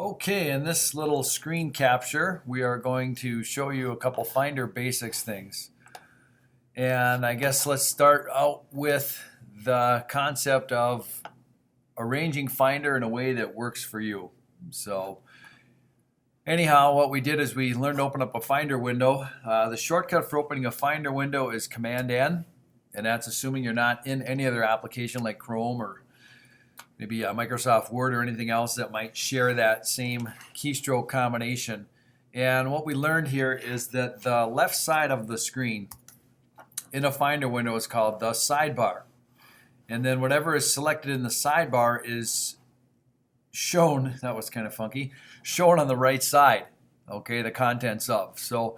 Okay, in this little screen capture, we are going to show you a couple Finder basics things. And I guess let's start out with the concept of arranging Finder in a way that works for you. So anyhow, what we did is we learned to open up a Finder window. The shortcut for opening a Finder window is Command-N, and that's assuming you're not in any other application like Chrome or maybe Microsoft Word or anything else that might share that same keystroke combination. And what we learned here is that the left side of the screen in a Finder window is called the sidebar. And then whatever is selected in the sidebar is shown, that was kind of funky, shown on the right side, okay, the contents of. So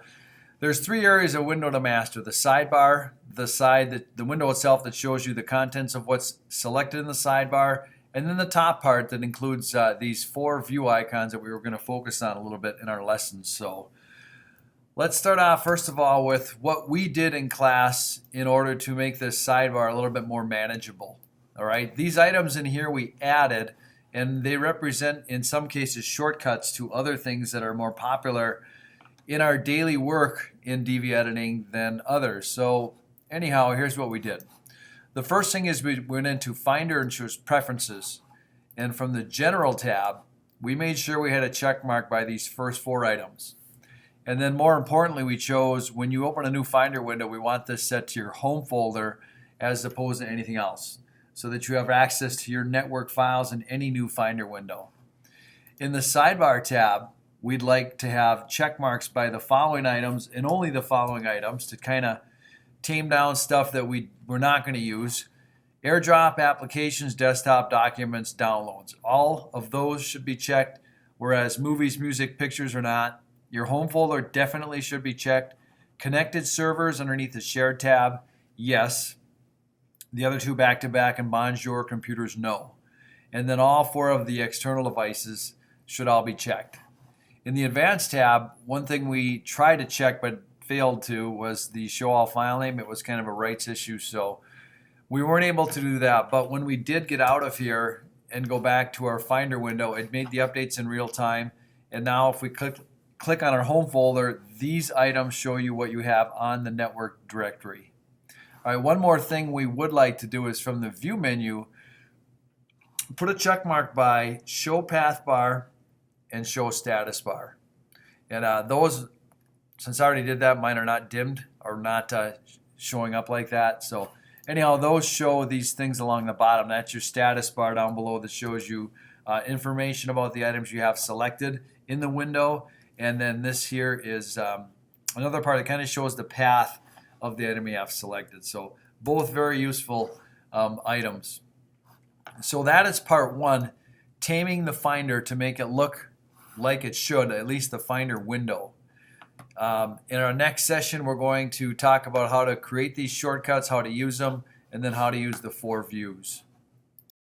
there's three areas of window to master: the sidebar, the window itself that shows you the contents of what's selected in the sidebar, and then the top part that includes these four view icons that we were going to focus on a little bit in our lessons. So let's start off first of all with what we did in class in order to make this sidebar a little bit more manageable. All right, these items in here we added, and they represent in some cases shortcuts to other things that are more popular in our daily work in DV editing than others. So anyhow, here's what we did. The first thing is we went into Finder and chose Preferences. And from the General tab, we made sure we had a check mark by these first four items. And then more importantly, we chose when you open a new Finder window, we want this set to your home folder as opposed to anything else, so that you have access to your network files in any new Finder window. In the Sidebar tab, we'd like to have check marks by the following items and only the following items to kind of tame down stuff that we're not going to use. AirDrop, applications, desktop, documents, downloads. All of those should be checked, whereas movies, music, pictures are not. Your home folder definitely should be checked. Connected servers underneath the shared tab, yes. The other two back-to-back and Bonjour computers, no. And then all four of the external devices should all be checked. In the Advanced tab, one thing we tried to check but failed to was the show all file name. It was kind of a rights issue, so we weren't able to do that. But when we did get out of here and go back to our Finder window, it made the updates in real time. And now if we click on our home folder, these items show you what you have on the network directory. All right, one more thing we would like to do is from the View menu, put a check mark by Show Path Bar and Show Status Bar. And those, since I already did that, mine are not dimmed or not showing up like that. So anyhow, those show these things along the bottom. That's your status bar down below that shows you information about the items you have selected in the window. And then this here is another part that kind of shows the path of the item you have selected. So both very useful items. So that is part one, taming the Finder to make it look like it should, at least the Finder window. In our next session, we're going to talk about how to create these shortcuts, how to use them, and then how to use the four views.